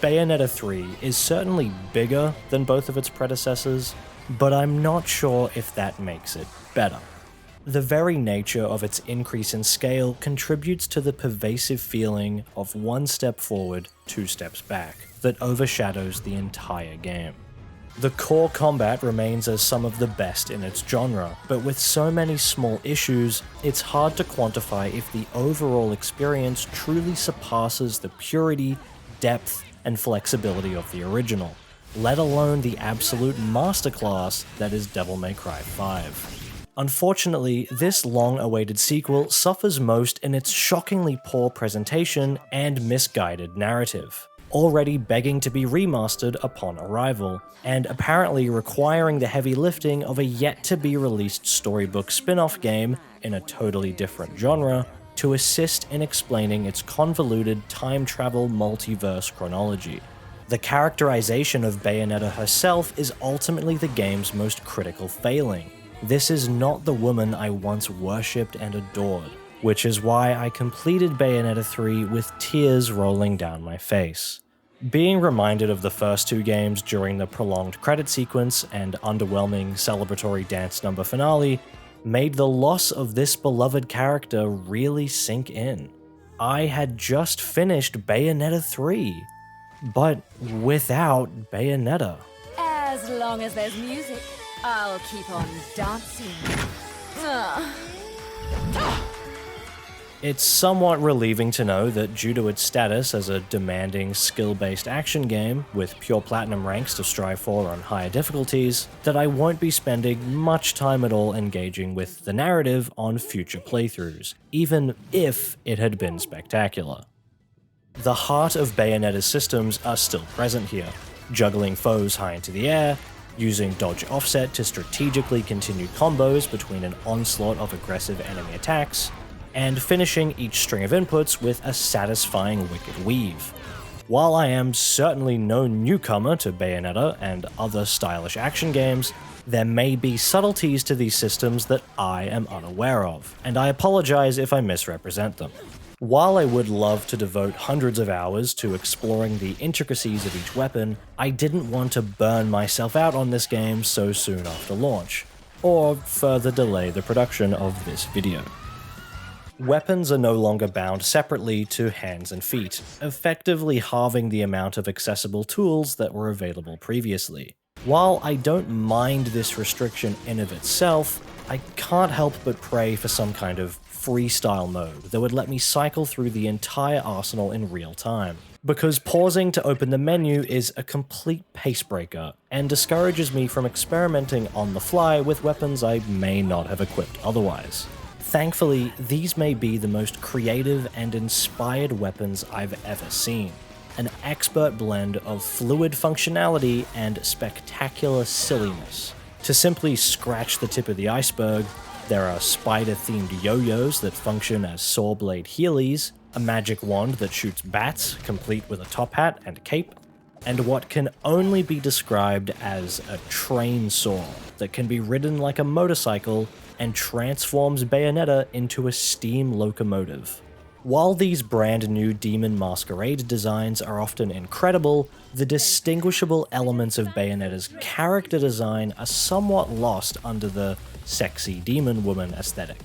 Bayonetta 3 is certainly bigger than both of its predecessors, but I'm not sure if that makes it better. The very nature of its increase in scale contributes to the pervasive feeling of one step forward, two steps back, that overshadows the entire game. The core combat remains as some of the best in its genre, but with so many small issues, it's hard to quantify if the overall experience truly surpasses the purity, depth, and flexibility of the original, let alone the absolute masterclass that is Devil May Cry 5. Unfortunately, this long-awaited sequel suffers most in its shockingly poor presentation and misguided narrative, already begging to be remastered upon arrival, and apparently requiring the heavy lifting of a yet-to-be-released storybook spin-off game in a totally different genre to assist in explaining its convoluted time travel multiverse chronology. The characterization of Bayonetta herself is ultimately the game's most critical failing. This is not the woman I once worshipped and adored, which is why I completed Bayonetta 3 with tears rolling down my face. Being reminded of the first two games during the prolonged credit sequence and underwhelming celebratory dance number finale made the loss of this beloved character really sink in. I had just finished Bayonetta 3, but without Bayonetta. As long as there's music, I'll keep on dancing. It's somewhat relieving to know that due to its status as a demanding, skill-based action game, with pure platinum ranks to strive for on higher difficulties, that I won't be spending much time at all engaging with the narrative on future playthroughs, even if it had been spectacular. The heart of Bayonetta's systems are still present here, juggling foes high into the air, using dodge offset to strategically continue combos between an onslaught of aggressive enemy attacks, and finishing each string of inputs with a satisfying wicked weave. While I am certainly no newcomer to Bayonetta and other stylish action games, there may be subtleties to these systems that I am unaware of, and I apologize if I misrepresent them. While I would love to devote hundreds of hours to exploring the intricacies of each weapon, I didn't want to burn myself out on this game so soon after launch, or further delay the production of this video. Weapons are no longer bound separately to hands and feet, effectively halving the amount of accessible tools that were available previously. While I don't mind this restriction in of itself, I can't help but pray for some kind of freestyle mode that would let me cycle through the entire arsenal in real time, because pausing to open the menu is a complete pace breaker and discourages me from experimenting on the fly with weapons I may not have equipped otherwise. Thankfully, these may be the most creative and inspired weapons I've ever seen. An expert blend of fluid functionality and spectacular silliness. To simply scratch the tip of the iceberg, there are spider-themed yo-yos that function as saw blade heelys, a magic wand that shoots bats, complete with a top hat and cape, and what can only be described as a train saw that can be ridden like a motorcycle and transforms Bayonetta into a steam locomotive. While these brand new Demon Masquerade designs are often incredible, the distinguishable elements of Bayonetta's character design are somewhat lost under the sexy demon woman aesthetic.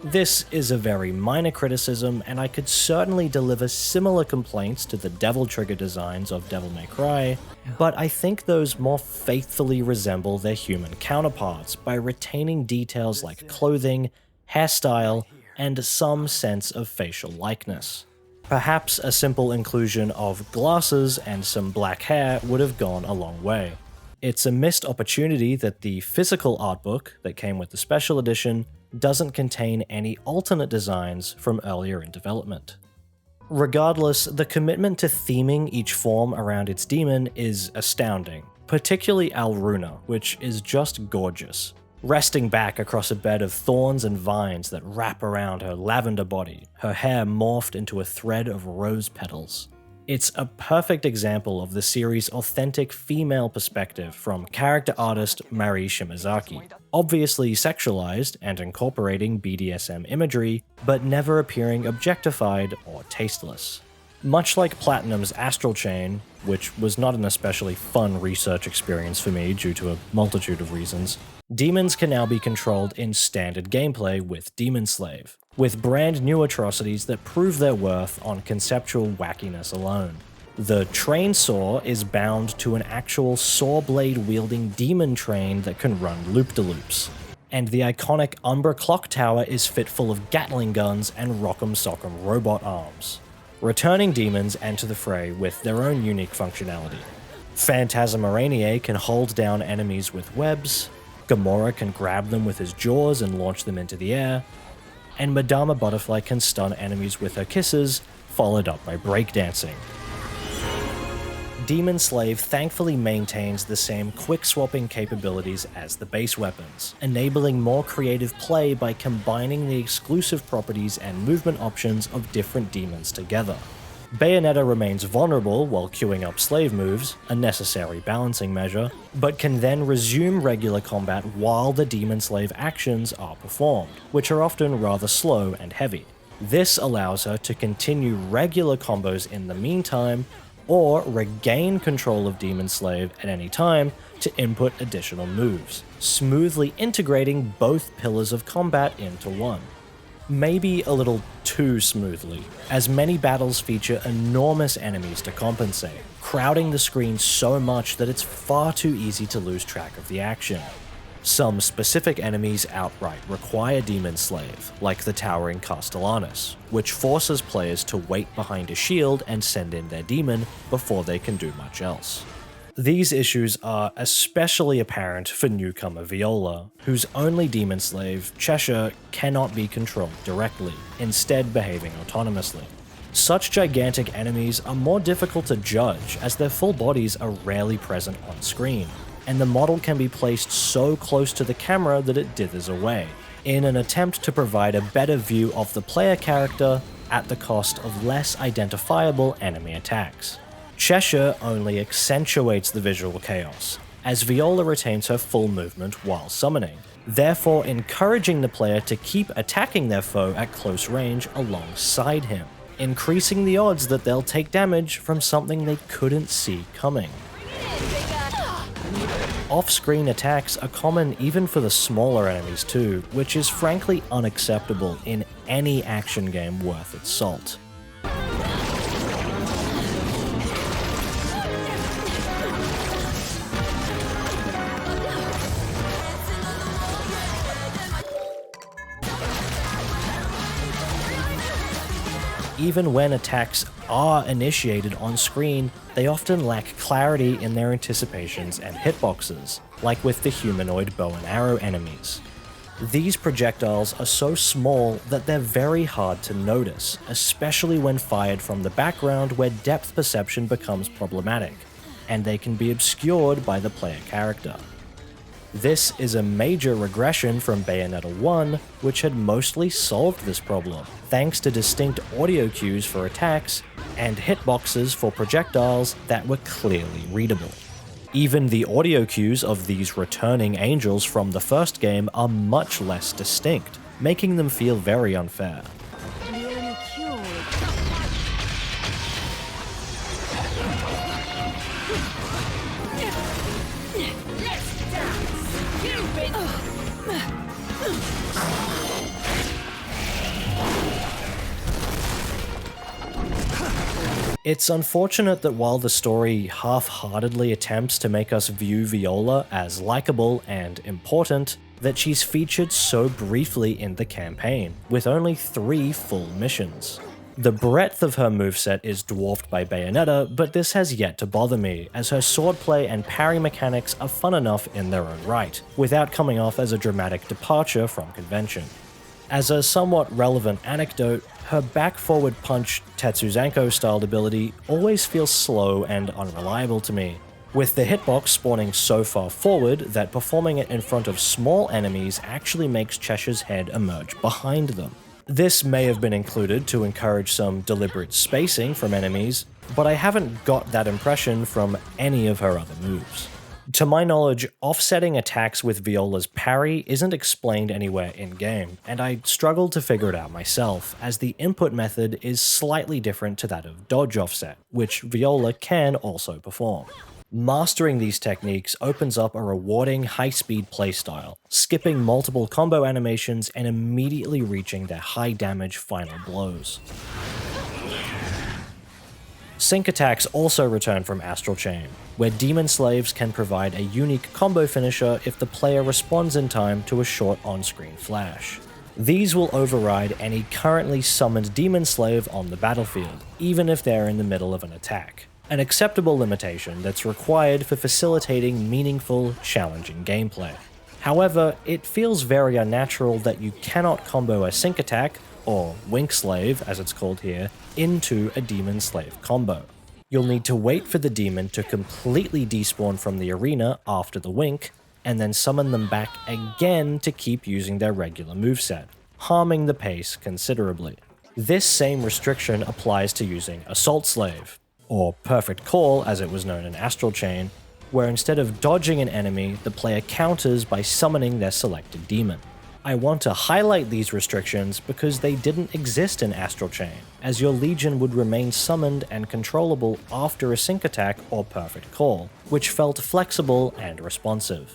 This is a very minor criticism, and I could certainly deliver similar complaints to the Devil Trigger designs of Devil May Cry, but I think those more faithfully resemble their human counterparts by retaining details like clothing, hairstyle, and some sense of facial likeness. Perhaps a simple inclusion of glasses and some black hair would have gone a long way. It's a missed opportunity that the physical artbook that came with the special edition doesn't contain any alternate designs from earlier in development. Regardless, the commitment to theming each form around its demon is astounding, particularly Alruna, which is just gorgeous. Resting back across a bed of thorns and vines that wrap around her lavender body, her hair morphed into a thread of rose petals. It's a perfect example of the series' authentic female perspective from character artist Mari Shimazaki, obviously sexualized and incorporating BDSM imagery, but never appearing objectified or tasteless. Much like Platinum's Astral Chain, which was not an especially fun research experience for me due to a multitude of reasons, demons can now be controlled in standard gameplay with Demon Slave, with brand new atrocities that prove their worth on conceptual wackiness alone. The train saw is bound to an actual saw blade wielding demon train that can run loop-de-loops. And the iconic Umbra Clock Tower is fit full of Gatling guns and Rock'em Sock'em robot arms. Returning demons enter the fray with their own unique functionality. Phantasm Araignée can hold down enemies with webs, Gamora can grab them with his jaws and launch them into the air, and Madama Butterfly can stun enemies with her kisses, followed up by breakdancing. Demon Slave thankfully maintains the same quick-swapping capabilities as the base weapons, enabling more creative play by combining the exclusive properties and movement options of different demons together. Bayonetta remains vulnerable while queuing up slave moves, a necessary balancing measure, but can then resume regular combat while the Demon Slave actions are performed, which are often rather slow and heavy. This allows her to continue regular combos in the meantime, or regain control of Demon Slave at any time to input additional moves, smoothly integrating both pillars of combat into one. Maybe a little too smoothly, as many battles feature enormous enemies to compensate, crowding the screen so much that it's far too easy to lose track of the action. Some specific enemies outright require Demon Slave, like the towering Castellanus, which forces players to wait behind a shield and send in their demon before they can do much else. These issues are especially apparent for newcomer Viola, whose only Demon Slave, Cheshire, cannot be controlled directly, instead behaving autonomously. Such gigantic enemies are more difficult to judge as their full bodies are rarely present on screen, and the model can be placed so close to the camera that it dithers away, in an attempt to provide a better view of the player character at the cost of less identifiable enemy attacks. Cheshire only accentuates the visual chaos, as Viola retains her full movement while summoning, therefore encouraging the player to keep attacking their foe at close range alongside him, increasing the odds that they'll take damage from something they couldn't see coming. Off-screen attacks are common even for the smaller enemies too, which is frankly unacceptable in any action game worth its salt. Even when attacks are initiated on screen, they often lack clarity in their anticipations and hitboxes, like with the humanoid bow and arrow enemies. These projectiles are so small that they're very hard to notice, especially when fired from the background where depth perception becomes problematic, and they can be obscured by the player character. This is a major regression from Bayonetta 1, which had mostly solved this problem, thanks to distinct audio cues for attacks and hitboxes for projectiles that were clearly readable. Even the audio cues of these returning angels from the first game are much less distinct, making them feel very unfair. It's unfortunate that while the story half-heartedly attempts to make us view Viola as likable and important, that she's featured so briefly in the campaign, with only 3 full missions. The breadth of her moveset is dwarfed by Bayonetta, but this has yet to bother me, as her swordplay and parry mechanics are fun enough in their own right, without coming off as a dramatic departure from convention. As a somewhat relevant anecdote, her back-forward punch Tetsuzanko-styled ability always feels slow and unreliable to me, with the hitbox spawning so far forward that performing it in front of small enemies actually makes Cheshire's head emerge behind them. This may have been included to encourage some deliberate spacing from enemies, but I haven't got that impression from any of her other moves. To my knowledge, offsetting attacks with Viola's parry isn't explained anywhere in-game, and I struggled to figure it out myself, as the input method is slightly different to that of dodge offset, which Viola can also perform. Mastering these techniques opens up a rewarding high-speed playstyle, skipping multiple combo animations and immediately reaching their high-damage final blows. Sync attacks also return from Astral Chain, where Demon Slaves can provide a unique combo finisher if the player responds in time to a short on-screen flash. These will override any currently summoned Demon Slave on the battlefield, even if they're in the middle of an attack. An acceptable limitation that's required for facilitating meaningful, challenging gameplay. However, it feels very unnatural that you cannot combo a sync attack, or Wink Slave as it's called here, into a Demon Slave combo. You'll need to wait for the demon to completely despawn from the arena after the wink, and then summon them back again to keep using their regular moveset, harming the pace considerably. This same restriction applies to using Assault Slave, or Perfect Call as it was known in Astral Chain, where instead of dodging an enemy, the player counters by summoning their selected demon. I want to highlight these restrictions because they didn't exist in Astral Chain, as your Legion would remain summoned and controllable after a sync attack or perfect call, which felt flexible and responsive.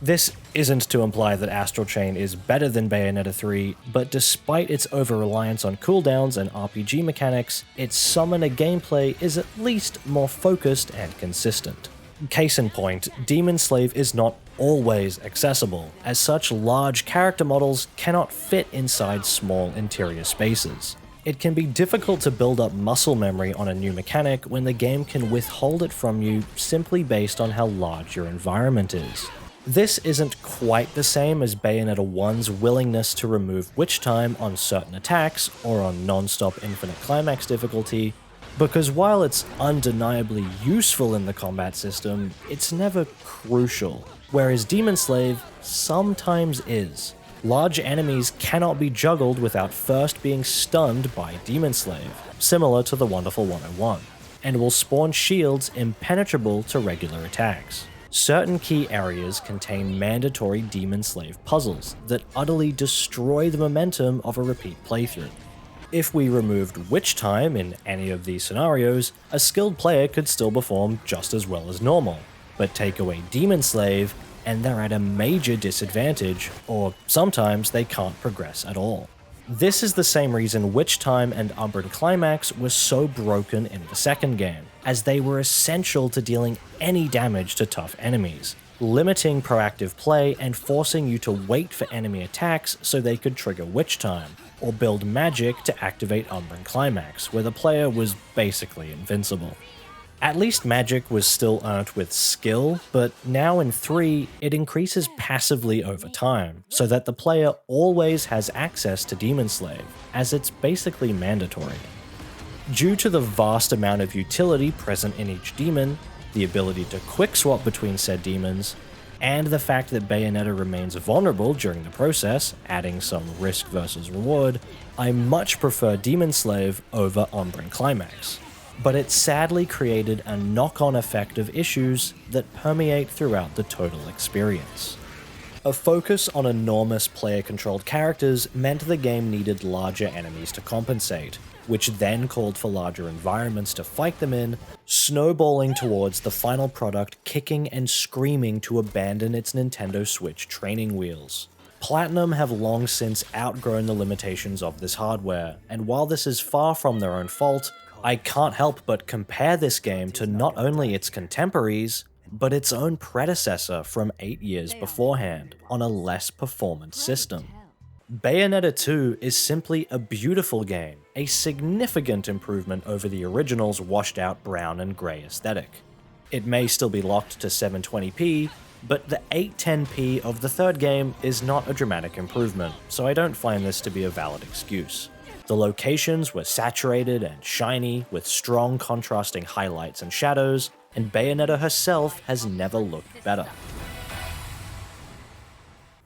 This isn't to imply that Astral Chain is better than Bayonetta 3, but despite its over-reliance on cooldowns and RPG mechanics, its summoner gameplay is at least more focused and consistent. Case in point, Demon Slave is not always accessible, as such large character models cannot fit inside small interior spaces. It can be difficult to build up muscle memory on a new mechanic when the game can withhold it from you simply based on how large your environment is. This isn't quite the same as Bayonetta 1's willingness to remove witch time on certain attacks or on non-stop infinite climax difficulty, because while it's undeniably useful in the combat system, it's never crucial, whereas Demon Slave sometimes is. Large enemies cannot be juggled without first being stunned by Demon Slave, similar to the Wonderful 101, and will spawn shields impenetrable to regular attacks. Certain key areas contain mandatory Demon Slave puzzles that utterly destroy the momentum of a repeat playthrough. If we removed witch time in any of these scenarios, a skilled player could still perform just as well as normal, but take away Demon Slave and they're at a major disadvantage, or sometimes they can't progress at all. This is the same reason Witch Time and Umbran Climax were so broken in the second game, as they were essential to dealing any damage to tough enemies, limiting proactive play and forcing you to wait for enemy attacks so they could trigger Witch Time, or build magic to activate Umbran Climax, where the player was basically invincible. At least magic was still earned with skill, but now in 3, it increases passively over time, so that the player always has access to Demon Slave, as it's basically mandatory. Due to the vast amount of utility present in each demon, the ability to quick swap between said demons, and the fact that Bayonetta remains vulnerable during the process, adding some risk versus reward, I much prefer Demon Slave over Umbran Climax. But it sadly created a knock-on effect of issues that permeate throughout the total experience. A focus on enormous player-controlled characters meant the game needed larger enemies to compensate, which then called for larger environments to fight them in, snowballing towards the final product kicking and screaming to abandon its Nintendo Switch training wheels. Platinum have long since outgrown the limitations of this hardware, and while this is far from their own fault, I can't help but compare this game to not only its contemporaries, but its own predecessor from 8 years beforehand, on a less performant system. Bayonetta 2 is simply a beautiful game, a significant improvement over the original's washed out brown and grey aesthetic. It may still be locked to 720p, but the 810p of the third game is not a dramatic improvement, so I don't find this to be a valid excuse. The locations were saturated and shiny, with strong contrasting highlights and shadows, and Bayonetta herself has never looked better.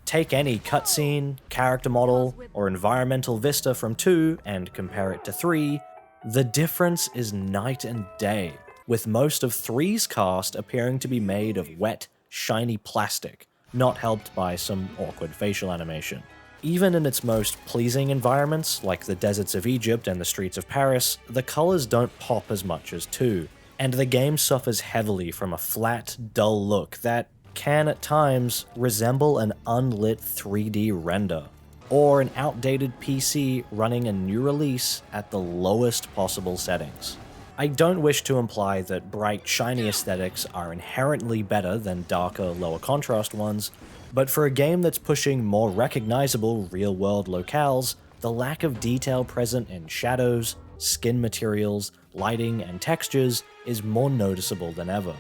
Take any cutscene, character model, or environmental vista from 2 and compare it to 3, the difference is night and day, with most of 3's cast appearing to be made of wet, shiny plastic, not helped by some awkward facial animation. Even in its most pleasing environments, like the deserts of Egypt and the streets of Paris, the colors don't pop as much as 2, and the game suffers heavily from a flat, dull look that can at times resemble an unlit 3D render, or an outdated PC running a new release at the lowest possible settings. I don't wish to imply that bright, shiny aesthetics are inherently better than darker, lower contrast ones, but for a game that's pushing more recognizable real-world locales, the lack of detail present in shadows, skin materials, lighting, and textures is more noticeable than ever.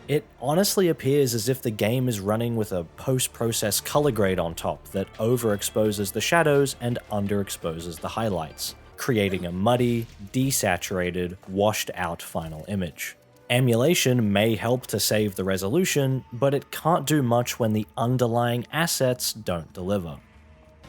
It honestly appears as if the game is running with a post-process color grade on top that overexposes the shadows and underexposes the highlights, creating a muddy, desaturated, washed-out final image. Emulation may help to save the resolution, but it can't do much when the underlying assets don't deliver.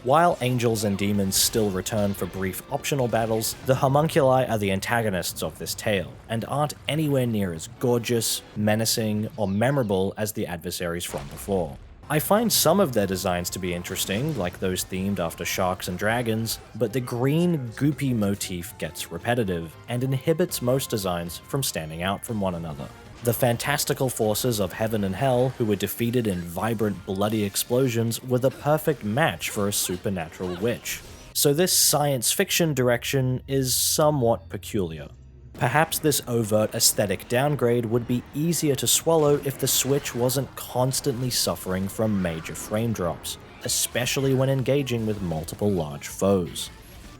While angels and demons still return for brief optional battles, the homunculi are the antagonists of this tale, and aren't anywhere near as gorgeous, menacing, or memorable as the adversaries from before. I find some of their designs to be interesting, like those themed after sharks and dragons, but the green, goopy motif gets repetitive, and inhibits most designs from standing out from one another. The fantastical forces of heaven and hell, who were defeated in vibrant, bloody explosions, were the perfect match for a supernatural witch. So this science fiction direction is somewhat peculiar. Perhaps this overt aesthetic downgrade would be easier to swallow if the Switch wasn't constantly suffering from major frame drops, especially when engaging with multiple large foes.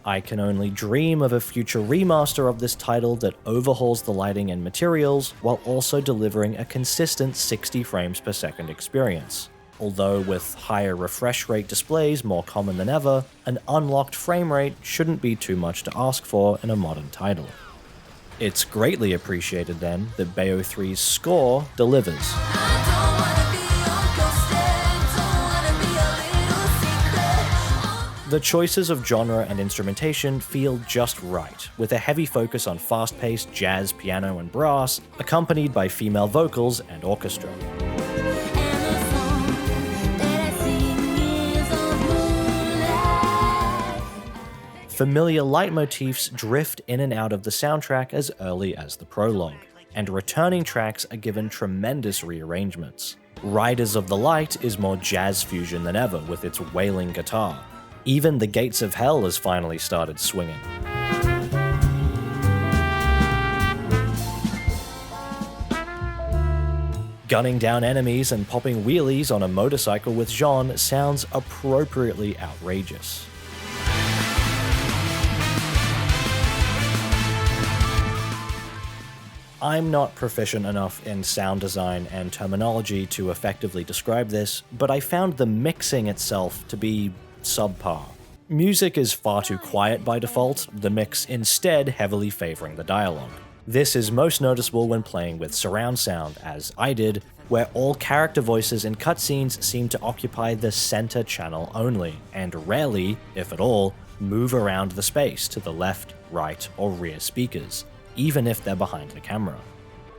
I can only dream of a future remaster of this title that overhauls the lighting and materials while also delivering a consistent 60 frames per second experience. Although with higher refresh rate displays more common than ever, an unlocked frame rate shouldn't be too much to ask for in a modern title. It's greatly appreciated then that Bayo 3's score delivers. The choices of genre and instrumentation feel just right, with a heavy focus on fast-paced jazz, piano, and brass, accompanied by female vocals and orchestra. Familiar leitmotifs drift in and out of the soundtrack as early as the prologue, and returning tracks are given tremendous rearrangements. Riders of the Light is more jazz fusion than ever with its wailing guitar. Even the Gates of Hell has finally started swinging. Gunning down enemies and popping wheelies on a motorcycle with Jean sounds appropriately outrageous. I'm not proficient enough in sound design and terminology to effectively describe this, but I found the mixing itself to be subpar. Music is far too quiet by default, the mix instead heavily favoring the dialogue. This is most noticeable when playing with surround sound, as I did, where all character voices in cutscenes seem to occupy the center channel only, and rarely, if at all, move around the space to the left, right, or rear speakers, even if they're behind the camera.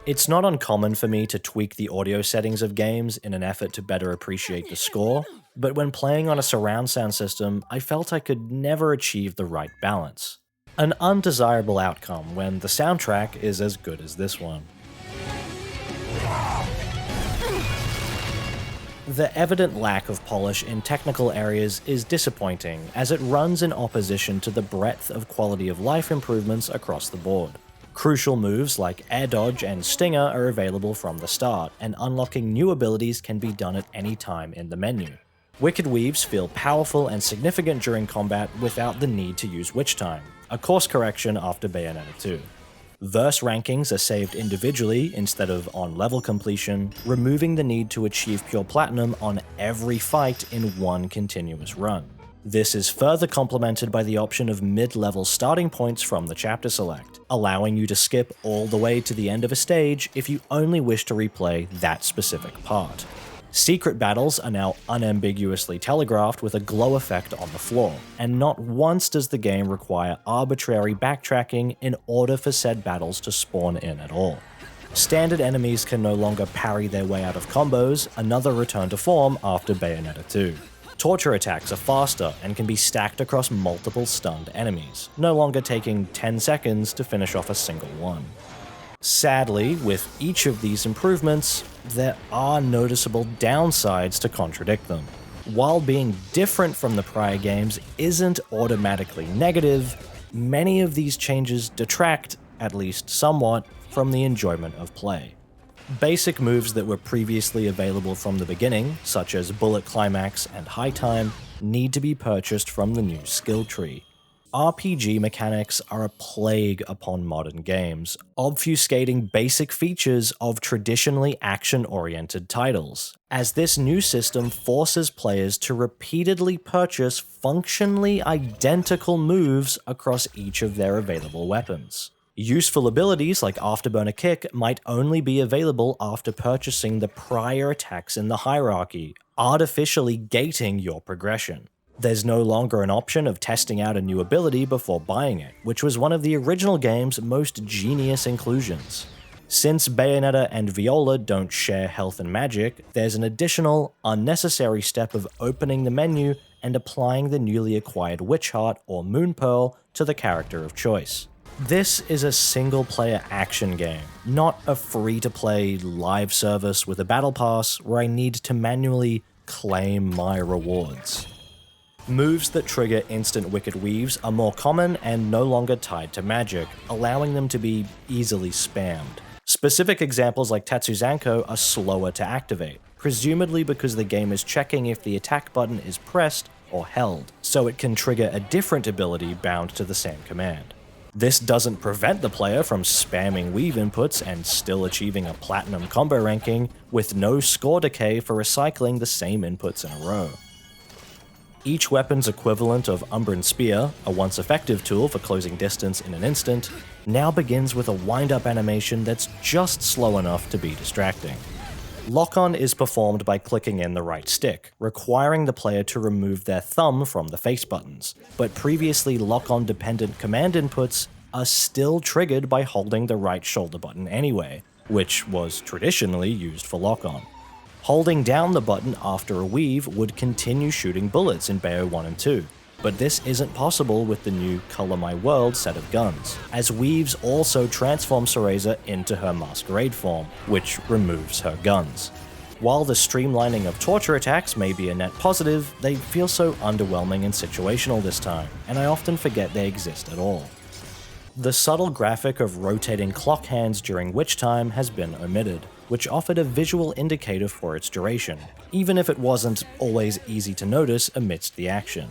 It's not uncommon for me to tweak the audio settings of games in an effort to better appreciate the score, but when playing on a surround sound system, I felt I could never achieve the right balance. An undesirable outcome when the soundtrack is as good as this one. The evident lack of polish in technical areas is disappointing, as it runs in opposition to the breadth of quality of life improvements across the board. Crucial moves like air dodge and stinger are available from the start, and unlocking new abilities can be done at any time in the menu. Wicked Weaves feel powerful and significant during combat without the need to use Witch Time, a course correction after Bayonetta 2. Verse rankings are saved individually instead of on level completion, removing the need to achieve pure platinum on every fight in one continuous run. This is further complemented by the option of mid-level starting points from the chapter select, allowing you to skip all the way to the end of a stage if you only wish to replay that specific part. Secret battles are now unambiguously telegraphed with a glow effect on the floor, and not once does the game require arbitrary backtracking in order for said battles to spawn in at all. Standard enemies can no longer parry their way out of combos, another return to form after Bayonetta 2. Torture attacks are faster and can be stacked across multiple stunned enemies, no longer taking 10 seconds to finish off a single one. Sadly, with each of these improvements, there are noticeable downsides to contradict them. While being different from the prior games isn't automatically negative, many of these changes detract, at least somewhat, from the enjoyment of play. Basic moves that were previously available from the beginning, such as Bullet Climax and High Time, need to be purchased from the new skill tree. RPG mechanics are a plague upon modern games, obfuscating basic features of traditionally action-oriented titles, as this new system forces players to repeatedly purchase functionally identical moves across each of their available weapons. Useful abilities like Afterburner Kick might only be available after purchasing the prior attacks in the hierarchy, artificially gating your progression. There's no longer an option of testing out a new ability before buying it, which was one of the original game's most genius inclusions. Since Bayonetta and Viola don't share health and magic, there's an additional, unnecessary step of opening the menu and applying the newly acquired Witch Heart or Moon Pearl to the character of choice. This is a single-player action game, not a free-to-play live service with a battle pass where I need to manually claim my rewards. Moves that trigger instant Wicked Weaves are more common and no longer tied to magic, allowing them to be easily spammed. Specific examples like Tatsuzanko are slower to activate, presumably because the game is checking if the attack button is pressed or held, so it can trigger a different ability bound to the same command. This doesn't prevent the player from spamming weave inputs and still achieving a platinum combo ranking with no score decay for recycling the same inputs in a row. Each weapon's equivalent of Umbran Spear, a once effective tool for closing distance in an instant, now begins with a wind-up animation that's just slow enough to be distracting. Lock-on is performed by clicking in the right stick, requiring the player to remove their thumb from the face buttons, but previously lock-on dependent command inputs are still triggered by holding the right shoulder button anyway, which was traditionally used for lock-on. Holding down the button after a weave would continue shooting bullets in Bayo 1 and 2, but this isn't possible with the new Color My World set of guns, as weaves also transform Cereza into her Masquerade form, which removes her guns. While the streamlining of torture attacks may be a net positive, they feel so underwhelming and situational this time, and I often forget they exist at all. The subtle graphic of rotating clock hands during Witch Time has been omitted, which offered a visual indicator for its duration, even if it wasn't always easy to notice amidst the action.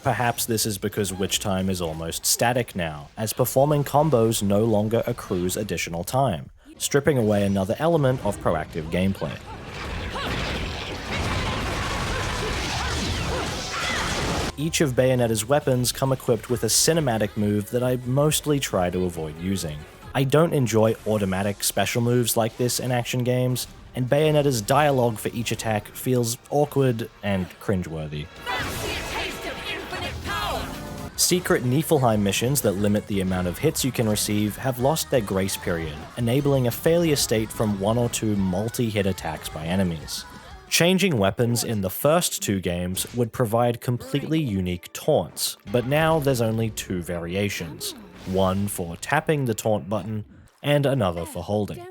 Perhaps this is because Witch Time is almost static now, as performing combos no longer accrues additional time, stripping away another element of proactive gameplay. Each of Bayonetta's weapons come equipped with a cinematic move that I mostly try to avoid using. I don't enjoy automatic special moves like this in action games, and Bayonetta's dialogue for each attack feels awkward and cringeworthy. Secret Niflheim missions that limit the amount of hits you can receive have lost their grace period, enabling a failure state from one or two multi-hit attacks by enemies. Changing weapons in the first two games would provide completely unique taunts, but now there's only two variations, one for tapping the taunt button, and another for holding.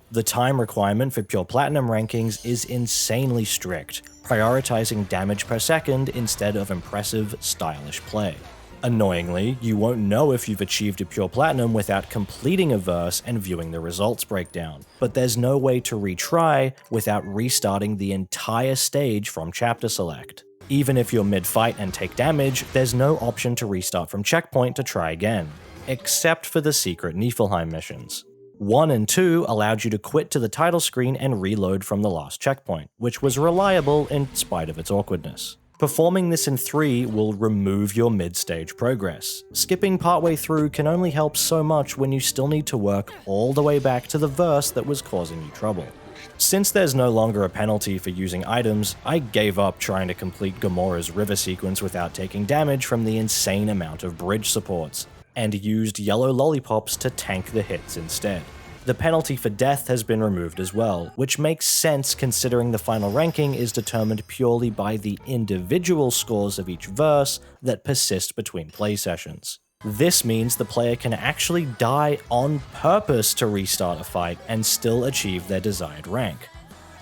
The time requirement for pure platinum rankings is insanely strict, prioritizing damage per second instead of impressive, stylish play. Annoyingly, you won't know if you've achieved a pure platinum without completing a verse and viewing the results breakdown, but there's no way to retry without restarting the entire stage from chapter select. Even if you're mid-fight and take damage, there's no option to restart from checkpoint to try again, except for the secret Niflheim missions. 1 and 2 allowed you to quit to the title screen and reload from the last checkpoint, which was reliable in spite of its awkwardness. Performing this in 3 will remove your mid-stage progress. Skipping partway through can only help so much when you still need to work all the way back to the verse that was causing you trouble. Since there's no longer a penalty for using items, I gave up trying to complete Gamora's river sequence without taking damage from the insane amount of bridge supports, and used yellow lollipops to tank the hits instead. The penalty for death has been removed as well, which makes sense considering the final ranking is determined purely by the individual scores of each verse that persist between play sessions. This means the player can actually die on purpose to restart a fight and still achieve their desired rank.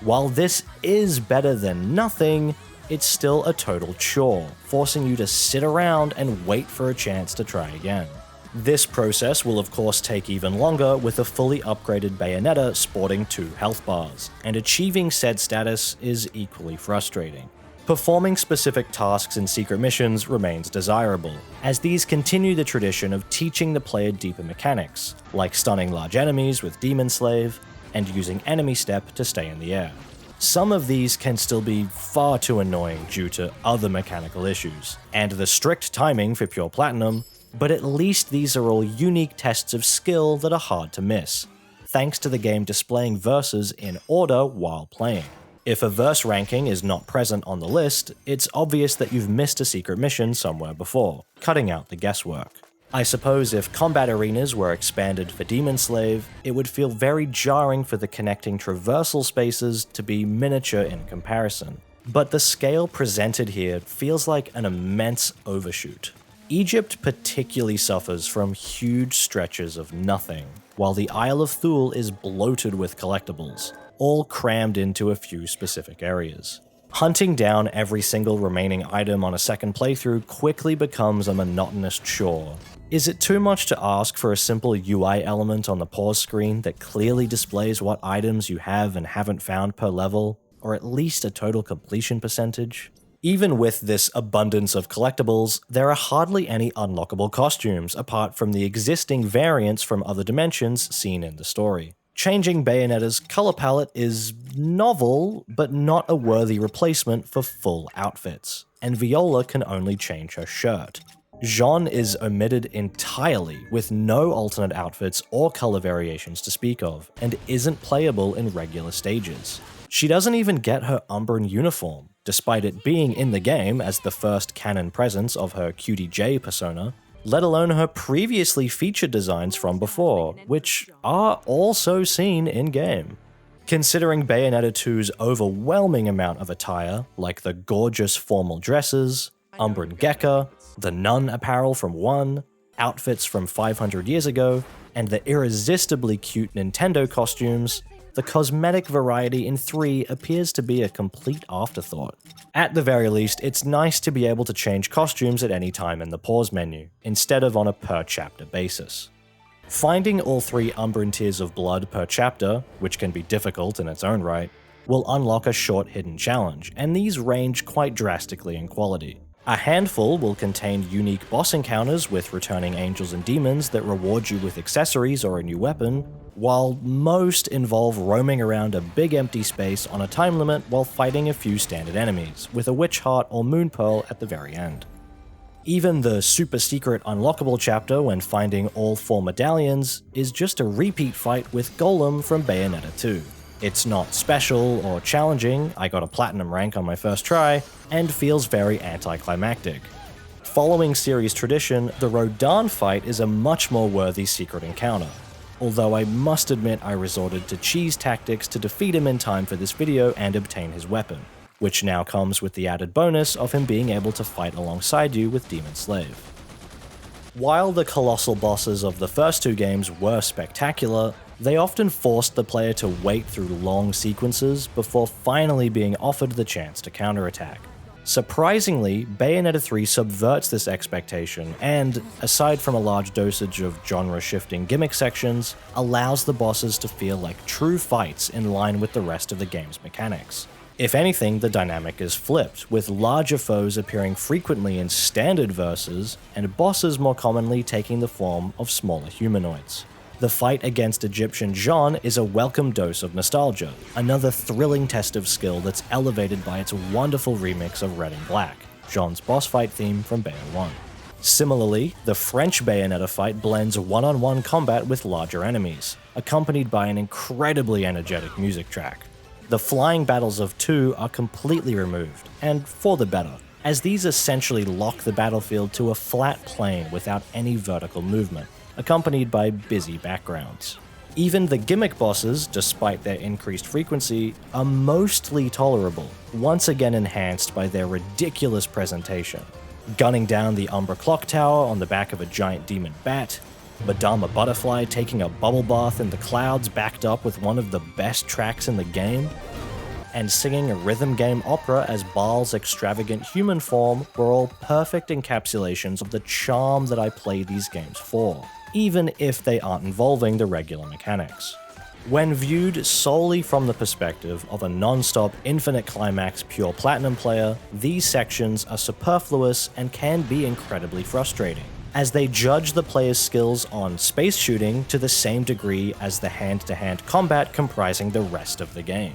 While this is better than nothing, it's still a total chore, forcing you to sit around and wait for a chance to try again. This process will of course take even longer with a fully upgraded Bayonetta sporting 2 health bars, and achieving said status is equally frustrating. Performing specific tasks in secret missions remains desirable, as these continue the tradition of teaching the player deeper mechanics, like stunning large enemies with Demon Slave, and using enemy step to stay in the air. Some of these can still be far too annoying due to other mechanical issues, and the strict timing for Pure Platinum, but at least these are all unique tests of skill that are hard to miss, thanks to the game displaying verses in order while playing. If a verse ranking is not present on the list, it's obvious that you've missed a secret mission somewhere before, cutting out the guesswork. I suppose if combat arenas were expanded for Demon Slave, it would feel very jarring for the connecting traversal spaces to be miniature in comparison. But the scale presented here feels like an immense overshoot. Egypt particularly suffers from huge stretches of nothing, while the Isle of Thule is bloated with collectibles, all crammed into a few specific areas. Hunting down every single remaining item on a second playthrough quickly becomes a monotonous chore. Is it too much to ask for a simple UI element on the pause screen that clearly displays what items you have and haven't found per level, or at least a total completion percentage? Even with this abundance of collectibles, there are hardly any unlockable costumes apart from the existing variants from other dimensions seen in the story. Changing Bayonetta's color palette is novel, but not a worthy replacement for full outfits, and Viola can only change her shirt. Jean is omitted entirely, with no alternate outfits or color variations to speak of, and isn't playable in regular stages. She doesn't even get her Umbran uniform, despite it being in the game as the first canon presence of her QDJ persona, let alone her previously featured designs from before, which are also seen in-game. Considering Bayonetta 2's overwhelming amount of attire, like the gorgeous formal dresses, Umbran Gekka, the nun apparel from 1, outfits from 500 years ago, and the irresistibly cute Nintendo costumes, the cosmetic variety in 3 appears to be a complete afterthought. At the very least, it's nice to be able to change costumes at any time in the pause menu, instead of on a per-chapter basis. Finding all 3 Umbran Tears of Blood per chapter, which can be difficult in its own right, will unlock a short hidden challenge, and these range quite drastically in quality. A handful will contain unique boss encounters with returning angels and demons that reward you with accessories or a new weapon, while most involve roaming around a big empty space on a time limit while fighting a few standard enemies, with a witch heart or moon pearl at the very end. Even the super secret unlockable chapter when finding all 4 medallions is just a repeat fight with Golem from Bayonetta 2. It's not special or challenging, I got a platinum rank on my first try, and feels very anticlimactic. Following series tradition, the Rodan fight is a much more worthy secret encounter, although I must admit I resorted to cheese tactics to defeat him in time for this video and obtain his weapon, which now comes with the added bonus of him being able to fight alongside you with Demon Slave. While the colossal bosses of the first 2 games were spectacular, they often forced the player to wait through long sequences before finally being offered the chance to counterattack. Surprisingly, Bayonetta 3 subverts this expectation and, aside from a large dosage of genre-shifting gimmick sections, allows the bosses to feel like true fights in line with the rest of the game's mechanics. If anything, the dynamic is flipped, with larger foes appearing frequently in standard verses, and bosses more commonly taking the form of smaller humanoids. The fight against Egyptian Jean is a welcome dose of nostalgia, another thrilling test of skill that's elevated by its wonderful remix of Red and Black, Jean's boss fight theme from Bayo 1. Similarly, the French Bayonetta fight blends one-on-one combat with larger enemies, accompanied by an incredibly energetic music track. The flying battles of 2 are completely removed, and for the better, as these essentially lock the battlefield to a flat plane without any vertical movement, accompanied by busy backgrounds. Even the gimmick bosses, despite their increased frequency, are mostly tolerable, once again enhanced by their ridiculous presentation. Gunning down the Umbra Clock Tower on the back of a giant demon bat, Madama Butterfly taking a bubble bath in the clouds backed up with one of the best tracks in the game, and singing a rhythm game opera as Baal's extravagant human form were all perfect encapsulations of the charm that I play these games for, even if they aren't involving the regular mechanics. When viewed solely from the perspective of a non-stop infinite climax pure platinum player, these sections are superfluous and can be incredibly frustrating, as they judge the player's skills on space shooting to the same degree as the hand-to-hand combat comprising the rest of the game.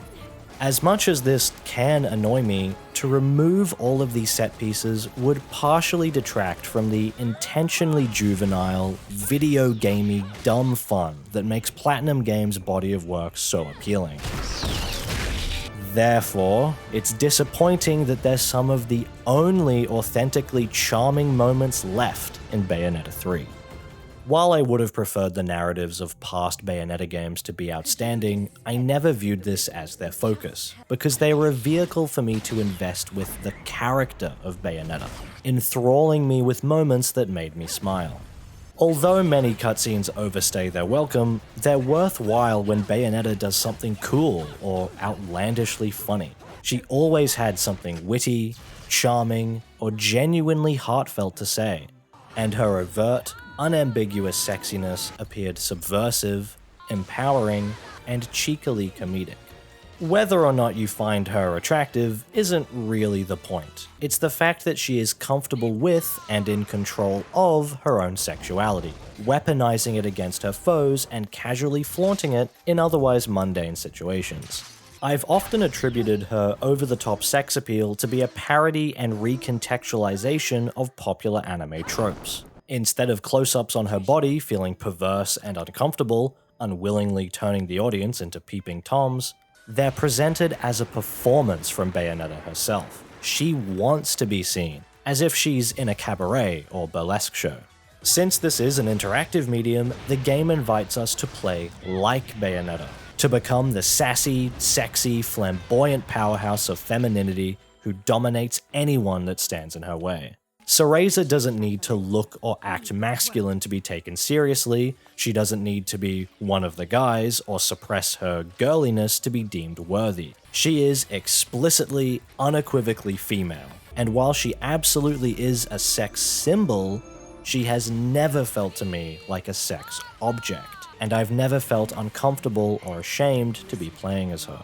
As much as this can annoy me, to remove all of these set pieces would partially detract from the intentionally juvenile, video gamey, dumb fun that makes Platinum Games' body of work so appealing. Therefore, it's disappointing that there's some of the only authentically charming moments left in Bayonetta 3. While I would have preferred the narratives of past Bayonetta games to be outstanding, I never viewed this as their focus, because they were a vehicle for me to invest with the character of Bayonetta, enthralling me with moments that made me smile. Although many cutscenes overstay their welcome, they're worthwhile when Bayonetta does something cool or outlandishly funny. She always had something witty, charming, or genuinely heartfelt to say, and her overt, unambiguous sexiness appeared subversive, empowering, and cheekily comedic. Whether or not you find her attractive isn't really the point. It's the fact that she is comfortable with and in control of her own sexuality, weaponizing it against her foes and casually flaunting it in otherwise mundane situations. I've often attributed her over-the-top sex appeal to be a parody and recontextualization of popular anime tropes. Instead of close-ups on her body feeling perverse and uncomfortable, unwillingly turning the audience into peeping toms, they're presented as a performance from Bayonetta herself. She wants to be seen, as if she's in a cabaret or burlesque show. Since this is an interactive medium, the game invites us to play like Bayonetta, to become the sassy, sexy, flamboyant powerhouse of femininity who dominates anyone that stands in her way. Cereza doesn't need to look or act masculine to be taken seriously, she doesn't need to be one of the guys or suppress her girliness to be deemed worthy. She is explicitly, unequivocally female, and while she absolutely is a sex symbol, she has never felt to me like a sex object, and I've never felt uncomfortable or ashamed to be playing as her.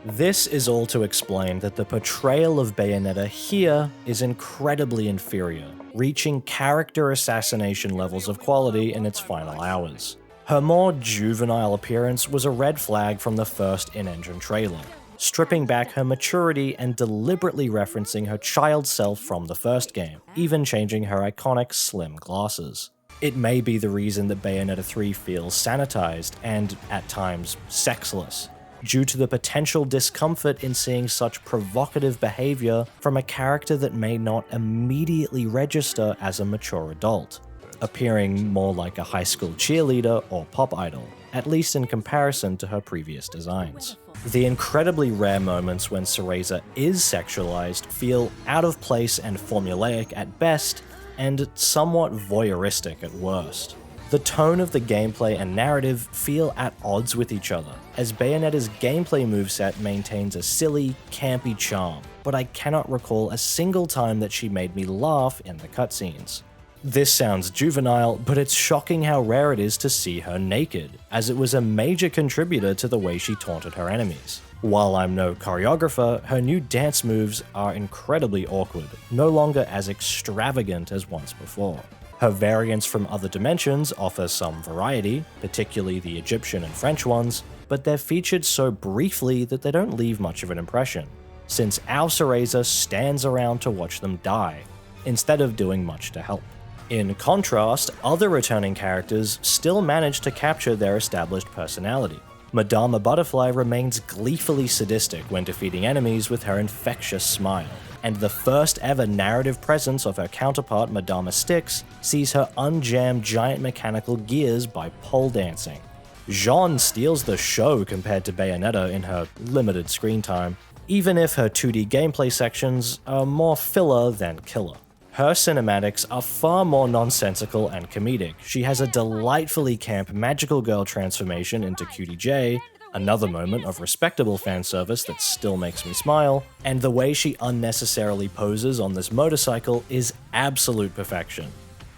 This is all to explain that the portrayal of Bayonetta here is incredibly inferior, reaching character assassination levels of quality in its final hours. Her more juvenile appearance was a red flag from the first in-engine trailer, stripping back her maturity and deliberately referencing her child self from the first game, even changing her iconic slim glasses. It may be the reason that Bayonetta 3 feels sanitized and, at times, sexless, due to the potential discomfort in seeing such provocative behavior from a character that may not immediately register as a mature adult, appearing more like a high school cheerleader or pop idol, at least in comparison to her previous designs. The incredibly rare moments when Cereza is sexualized feel out of place and formulaic at best, and somewhat voyeuristic at worst. The tone of the gameplay and narrative feel at odds with each other, as Bayonetta's gameplay moveset maintains a silly, campy charm, but I cannot recall a single time that she made me laugh in the cutscenes. This sounds juvenile, but it's shocking how rare it is to see her naked, as it was a major contributor to the way she taunted her enemies. While I'm no choreographer, her new dance moves are incredibly awkward, no longer as extravagant as once before. Her variants from other dimensions offer some variety, particularly the Egyptian and French ones, but they're featured so briefly that they don't leave much of an impression, since our Cereza stands around to watch them die, instead of doing much to help. In contrast, other returning characters still manage to capture their established personality. Madama Butterfly remains gleefully sadistic when defeating enemies with her infectious smile, and the first ever narrative presence of her counterpart Madama Styx sees her unjam giant mechanical gears by pole dancing. Jeanne steals the show compared to Bayonetta in her limited screen time, even if her 2D gameplay sections are more filler than killer. Her cinematics are far more nonsensical and comedic. She has a delightfully camp magical girl transformation into Cutie J, another moment of respectable fan service that still makes me smile, and the way she unnecessarily poses on this motorcycle is absolute perfection.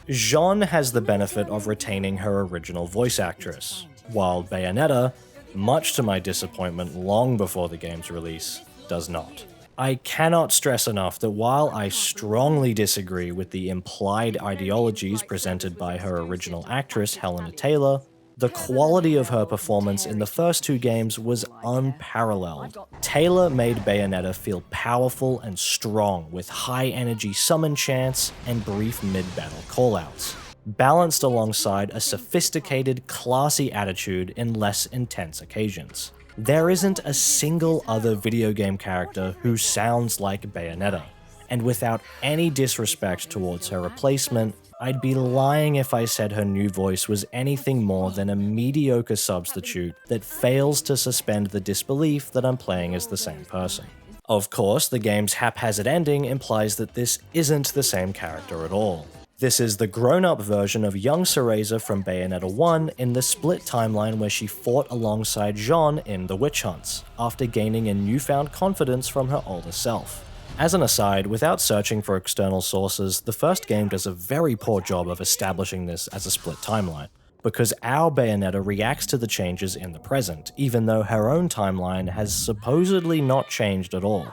Jeanne has the benefit of retaining her original voice actress, while Bayonetta, much to my disappointment long before the game's release, does not. I cannot stress enough that while I strongly disagree with the implied ideologies presented by her original actress Helena Taylor, the quality of her performance in the first two games was unparalleled. Taylor made Bayonetta feel powerful and strong with high energy summon chants and brief mid-battle callouts, balanced alongside a sophisticated, classy attitude in less intense occasions. There isn't a single other video game character who sounds like Bayonetta, and without any disrespect towards her replacement, I'd be lying if I said her new voice was anything more than a mediocre substitute that fails to suspend the disbelief that I'm playing as the same person. Of course, the game's haphazard ending implies that this isn't the same character at all. This is the grown-up version of young Cereza from Bayonetta 1 in the split timeline where she fought alongside Jeanne in the Witch Hunts, after gaining a newfound confidence from her older self. As an aside, without searching for external sources, the first game does a very poor job of establishing this as a split timeline, because our Bayonetta reacts to the changes in the present, even though her own timeline has supposedly not changed at all.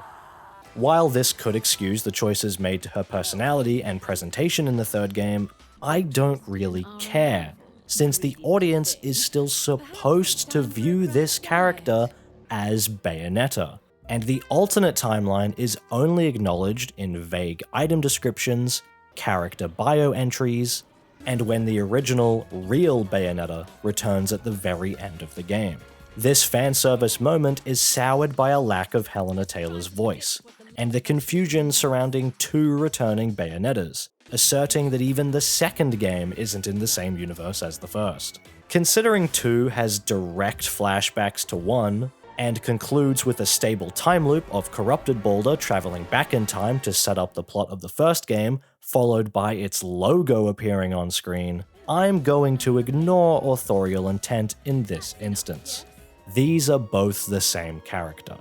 While this could excuse the choices made to her personality and presentation in the third game, I don't really care, since the audience is still supposed to view this character as Bayonetta, and the alternate timeline is only acknowledged in vague item descriptions, character bio entries, and when the original, real Bayonetta returns at the very end of the game. This fanservice moment is soured by a lack of Helena Taylor's voice, and the confusion surrounding two returning Bayonettas, asserting that even the second game isn't in the same universe as the first. Considering 2 has direct flashbacks to 1, and concludes with a stable time loop of corrupted Baldur traveling back in time to set up the plot of the first game, followed by its logo appearing on screen, I'm going to ignore authorial intent in this instance. These are both the same character.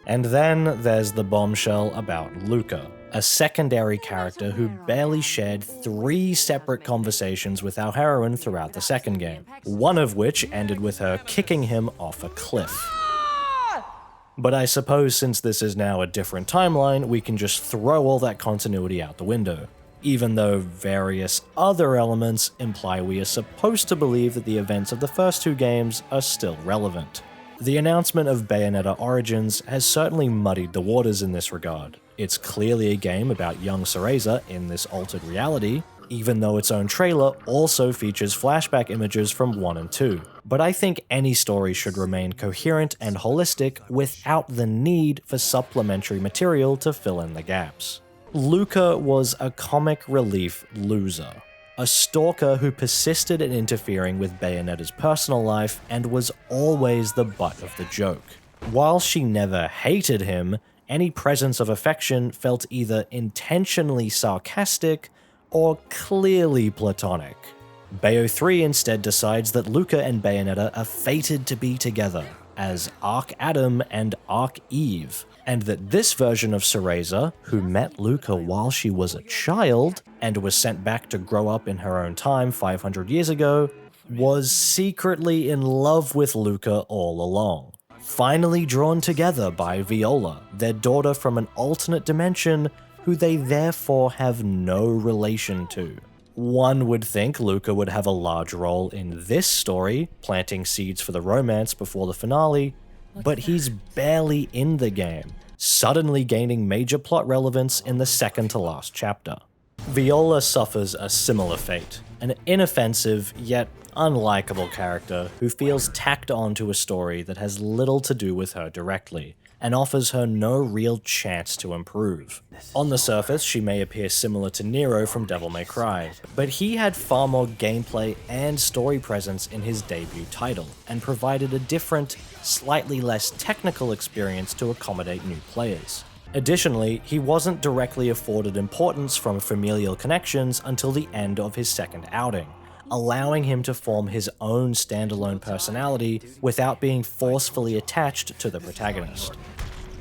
And then there's the bombshell about Luca, a secondary character who barely shared 3 separate conversations with our heroine throughout the second game, one of which ended with her kicking him off a cliff. But I suppose since this is now a different timeline, we can just throw all that continuity out the window, even though various other elements imply we are supposed to believe that the events of the first 2 games are still relevant. The announcement of Bayonetta Origins has certainly muddied the waters in this regard. It's clearly a game about young Cereza in this altered reality, even though its own trailer also features flashback images from 1 and 2. But I think any story should remain coherent and holistic without the need for supplementary material to fill in the gaps. Luca was a comic relief loser, a stalker who persisted in interfering with Bayonetta's personal life and was always the butt of the joke. While she never hated him, any presence of affection felt either intentionally sarcastic or clearly platonic. Bayo 3 instead decides that Luca and Bayonetta are fated to be together, as Arc Adam and Arc Eve, and that this version of Cereza, who met Luca while she was a child and was sent back to grow up in her own time 500 years ago, was secretly in love with Luca all along. Finally drawn together by Viola, their daughter from an alternate dimension who they therefore have no relation to. One would think Luca would have a large role in this story, planting seeds for the romance before the finale, but he's barely in the game, suddenly gaining major plot relevance in the second to last chapter. Viola suffers a similar fate, an inoffensive yet unlikable character who feels tacked on to a story that has little to do with her directly, and offers her no real chance to improve. On the surface, she may appear similar to Nero from Devil May Cry, but he had far more gameplay and story presence in his debut title, and provided a different, slightly less technical experience to accommodate new players. Additionally, he wasn't directly afforded importance from familial connections until the end of his second outing, allowing him to form his own standalone personality without being forcefully attached to the protagonist.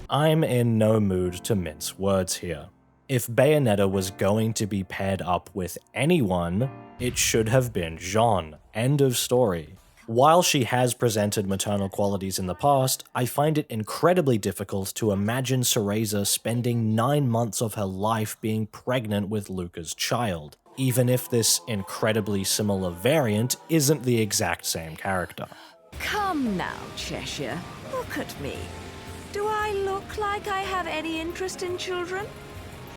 I'm in no mood to mince words here. If Bayonetta was going to be paired up with anyone, it should have been Jeanne. End of story. While she has presented maternal qualities in the past, I find it incredibly difficult to imagine Cereza spending 9 months of her life being pregnant with Luca's child, even if this incredibly similar variant isn't the exact same character. Come now, Cheshire. Look at me. Do I look like I have any interest in children?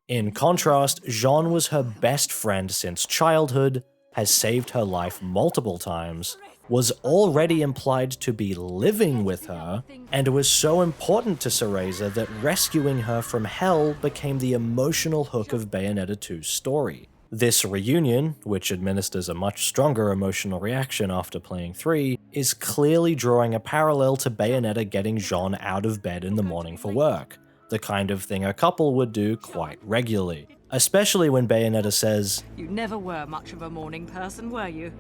In contrast, Jeanne was her best friend since childhood, has saved her life multiple times, was already implied to be living with her, and was so important to Cereza that rescuing her from hell became the emotional hook of Bayonetta 2's story. This reunion, which administers a much stronger emotional reaction after playing 3, is clearly drawing a parallel to Bayonetta getting Jeanne out of bed in the morning for work, the kind of thing a couple would do quite regularly. Especially when Bayonetta says, You never were much of a morning person, were you?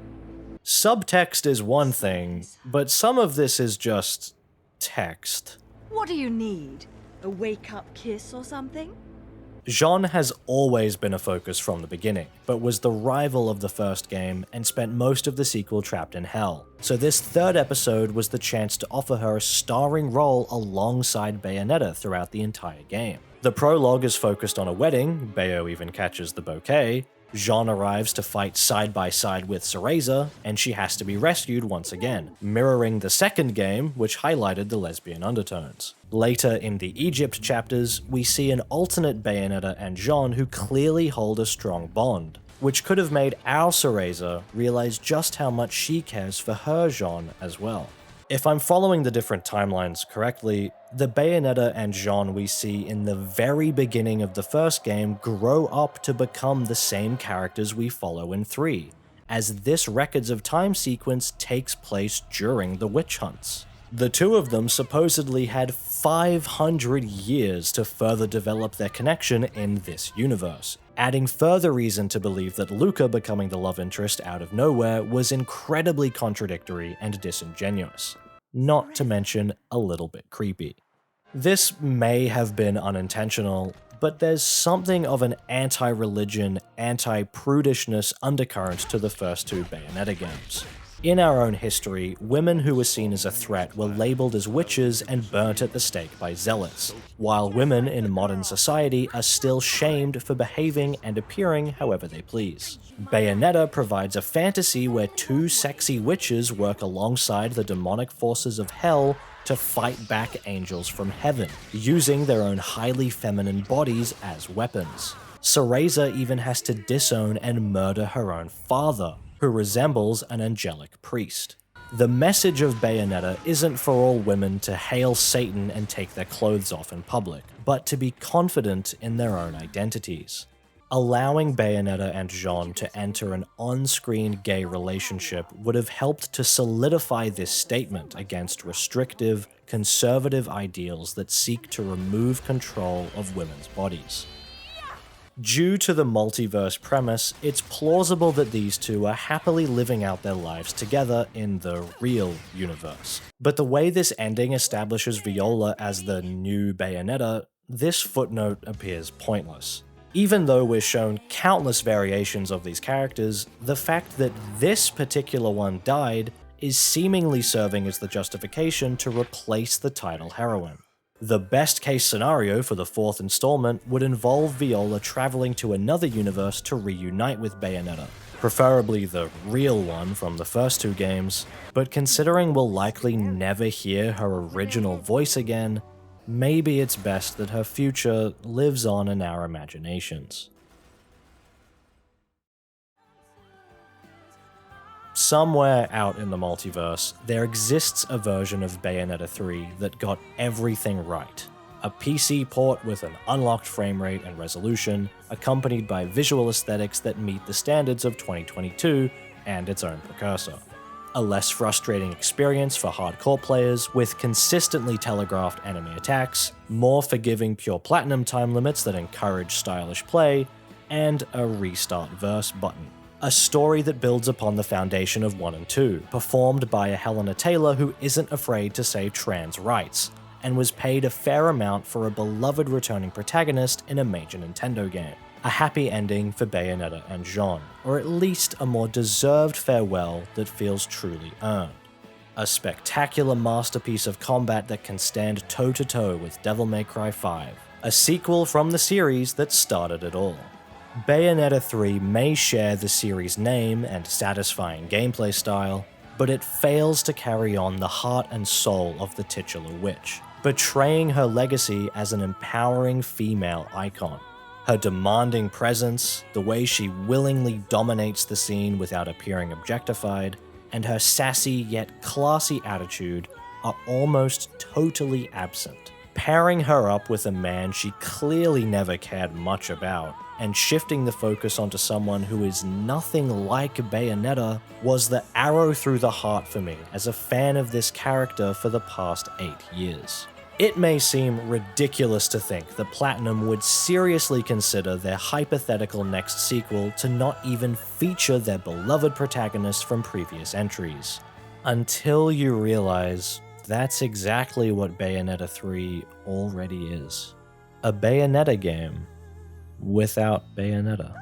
Subtext is one thing, but some of this is just text. What do you need? A wake-up kiss or something? Jeanne has always been a focus from the beginning, but was the rival of the first game and spent most of the sequel trapped in hell. So this third episode was the chance to offer her a starring role alongside Bayonetta throughout the entire game. The prologue is focused on a wedding, Bayo even catches the bouquet, Jeanne arrives to fight side by side with Cereza, and she has to be rescued once again, mirroring the second game, which highlighted the lesbian undertones. Later in the Egypt chapters, we see an alternate Bayonetta and Jeanne who clearly hold a strong bond, which could have made our Cereza realize just how much she cares for her Jeanne as well. If I'm following the different timelines correctly, the Bayonetta and Jeanne we see in the very beginning of the first game grow up to become the same characters we follow in 3, as this Records of Time sequence takes place during the witch hunts. The two of them supposedly had 500 years to further develop their connection in this universe, adding further reason to believe that Luca becoming the love interest out of nowhere was incredibly contradictory and disingenuous, not to mention a little bit creepy. This may have been unintentional, but there's something of an anti-religion, anti-prudishness undercurrent to the first two Bayonetta games. In our own history, women who were seen as a threat were labeled as witches and burnt at the stake by zealots, while women in modern society are still shamed for behaving and appearing however they please. Bayonetta provides a fantasy where two sexy witches work alongside the demonic forces of hell to fight back angels from heaven, using their own highly feminine bodies as weapons. Cereza even has to disown and murder her own father, who resembles an angelic priest. The message of Bayonetta isn't for all women to hail Satan and take their clothes off in public, but to be confident in their own identities. Allowing Bayonetta and Jeanne to enter an on-screen gay relationship would have helped to solidify this statement against restrictive, conservative ideals that seek to remove control of women's bodies. Due to the multiverse premise, it's plausible that these two are happily living out their lives together in the real universe. But the way this ending establishes Viola as the new Bayonetta, this footnote appears pointless. Even though we're shown countless variations of these characters, the fact that this particular one died is seemingly serving as the justification to replace the title heroine. The best case scenario for the fourth installment would involve Viola traveling to another universe to reunite with Bayonetta, preferably the real one from the first two games, but considering we'll likely never hear her original voice again, maybe it's best that her future lives on in our imaginations. somewhere out in the multiverse, there exists a version of Bayonetta 3 that got everything right. A PC port with an unlocked frame rate and resolution, accompanied by visual aesthetics that meet the standards of 2022 and its own precursor. A less frustrating experience for hardcore players with consistently telegraphed enemy attacks, more forgiving pure platinum time limits that encourage stylish play, and a restart verse button. A story that builds upon the foundation of 1 and 2, performed by a Helena Taylor who isn't afraid to say trans rights, and was paid a fair amount for a beloved returning protagonist in a major Nintendo game. A happy ending for Bayonetta and Jean, or at least a more deserved farewell that feels truly earned. A spectacular masterpiece of combat that can stand toe-to-toe with Devil May Cry 5, a sequel from the series that started it all. Bayonetta 3 may share the series' name and satisfying gameplay style, but it fails to carry on the heart and soul of the titular witch, betraying her legacy as an empowering female icon. Her demanding presence, the way she willingly dominates the scene without appearing objectified, and her sassy yet classy attitude are almost totally absent. Pairing her up with a man she clearly never cared much about, and shifting the focus onto someone who is nothing like Bayonetta was the arrow through the heart for me as a fan of this character for the past 8 years. It may seem ridiculous to think that Platinum would seriously consider their hypothetical next sequel to not even feature their beloved protagonist from previous entries, until you realize that's exactly what Bayonetta 3 already is. A Bayonetta game without Bayonetta.